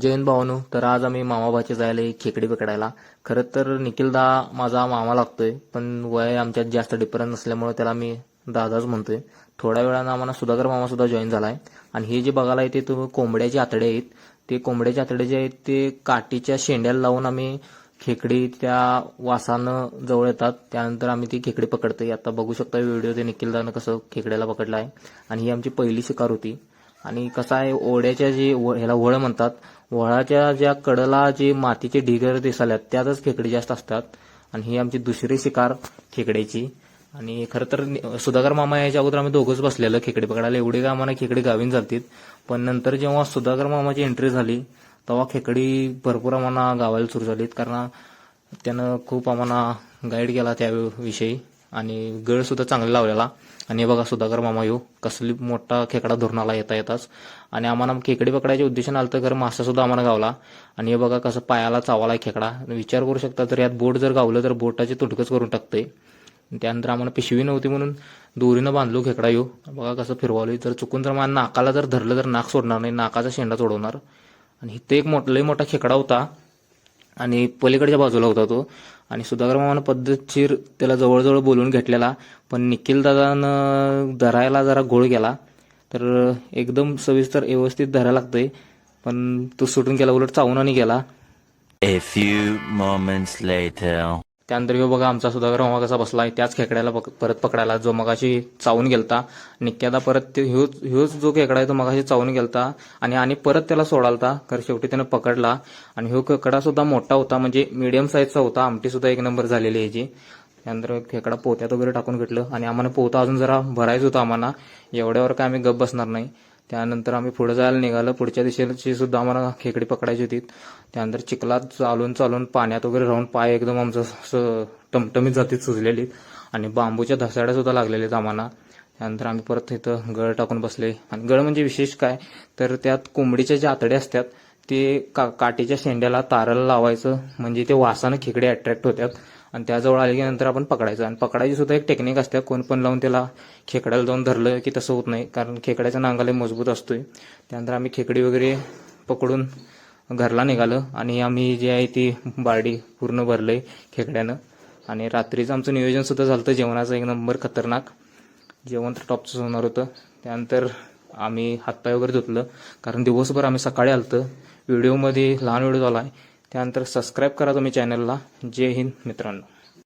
जैन भावानो, तर आज आम्ही मामाबाची जायला खेकडी पकडायला. खरं तर निखिलदा माझा मामा लागतोय, पण वय आमच्यात जास्त डिफरन्स नसल्यामुळे त्याला मी दादाच म्हणतोय. थोड्या वेळानं आम्हाला सुधाकर मामा सुद्धा जॉईन झालाय. आणि हे जे बघायला येते तुम्ही कोंबड्याचे आतडे आहेत, ते कोंबड्याचे आतडे जे आहेत ते काठीच्या शेंड्याला लावून आम्ही खेकडी त्या वासानं जवळ येतात, त्यानंतर आम्ही ती खेकडी पकडतोय. आता बघू शकता व्हिडिओ ते निखिलदानं कसं खेकड्याला पकडलं आहे. आणि ही आमची पहिली शिकार होती. आणि कसं आहे, ओढ्याच्या जे ह्याला वळ म्हणतात, वळाच्या ज्या कडला जे मातीचे ढिगर दिसाल्यात त्यातच खेकडे जास्त असतात. आणि ही आमची दुसरी शिकार खेकड्याची. आणि खरं तर सुधाकर मामा याच्या अगोदर आम्ही दोघंच बसलेलं खेकडे पकडायला, एवढी का आम्हाला खेकडी गावीन झालतीत. पण नंतर जेव्हा सुधाकर मामाची एंट्री झाली तेव्हा खेकडी भरपूर आम्हाला गावायला सुरू झालीत, कारण त्यानं खूप आम्हाला गाईड केला त्याविषयी. आणि गळ सुद्धा चांगला लावलेला. आणि हे बघा सुधाकर मामा येऊ कसली मोठा खेकडा धरून आला येता येताच. आणि आम्हाला खेकडी पकडायच्या उद्देशाने आलं तर मासा सुद्धा आम्हाला गावला. आणि हे बघा कसं पायाला चावाला खेकडा. विचार करू शकता, तर यात बोट जर गावलं तर बोटाची तुटकच करून टाकते. त्यानंतर आम्हाला पिशवी नव्हती म्हणून दोरीनं बांधलो खेकडा येऊ. बघा कसं फिरवालो. जर चुकून जर मला नाकाला जर धरलं तर नाक सोडणार नाही, नाकाचा शेंडा तोडवणार. आणि इथे एक लई मोठा खेकडा होता आणि पलीकडच्या बाजूला होता तो. आणि सुधाकर मामानं पद्धतशीर त्याला जवळजवळ बोलवून घेतलेला, पण निखिल दादानं धरायला जरा घोळ गेला. तर एकदम सविस्तर व्यवस्थित धरायला लागतंय, पण तो सुटून गेला, उलट चावून गेला. A few moments later. त्यानंतर ह्यो बघा आमचा सुधाकर मामा कसा बसलाय त्याच खेकड्याला परत पकडायला, जो मगाशी चावून गेलता. निक्क्यादा परत ह्योच जो खेकडा आहे तो मगाशी चावून गेलता आणि परत त्याला सोडालता, तर शेवटी त्यानं पकडला. आणि ह्यो खेकडा सुद्धा मोठा होता, म्हणजे मीडियम साईजचा होता. आमटी सुद्धा एक नंबर झालेली याची. त्यानंतर खेकडा पोत्यात वगैरे टाकून घेतलं. आणि आम्हाला पोता अजून जरा भरायचं होतं आम्हाला, एवढ्यावर काय आम्ही गप बसणार नाही. त्यानंतर आम्ही पुढे जायला निघालो. पुढच्या दिशेची सुद्धा आम्हाला खेकडी पकडायची होती. त्यानंतर चिखलात चालून पाण्यात वगैरे राहून पाय एकदम आमचं असं टमटमीत जातीत सुजलेली. आणि बांबूच्या धसाड्या सुद्धा लागलेल्या आम्हाला. त्यानंतर आम्ही परत इथं गळ टाकून बसले. आणि गळ म्हणजे विशेष काय, तर त्यात कोंबडीच्या ज्या आतडे असतात ते काठीच्या शेंड्याला ताराला लावायचं, म्हणजे ते वासानं खेकडे अट्रॅक्ट होतात. आणि त्याजवळ आले की नंतर आपण पकडायचं. आणि पकडायची सुद्धा एक टेक्निक असते, कोण पण लावून त्याला खेकड्याला जाऊन धरलं की तसं होत नाही, कारण खेकड्याचा नांगाला मजबूत असतोय. त्यानंतर आम्ही खेकडी वगैरे पकडून घरला निघालं. आणि आम्ही जे आहे ती बारडी पूर्ण भरलंय खेकड्यानं. आणि रात्रीचं आमचं नियोजन सुद्धा झालं जेवणाचं एक नंबर खतरनाक. जेवण तर टॉपचं होणार होतं. त्यानंतर आम्ही हातपाय वगैरे धुतलं, कारण दिवसभर आम्ही सकाळी आलतं. व्हिडिओमध्ये लहान व्हिडिओ झाला आहे. त्यानंतर सबस्क्राईब करा तुम्ही चॅनलला. जय हिंद मित्रांनो.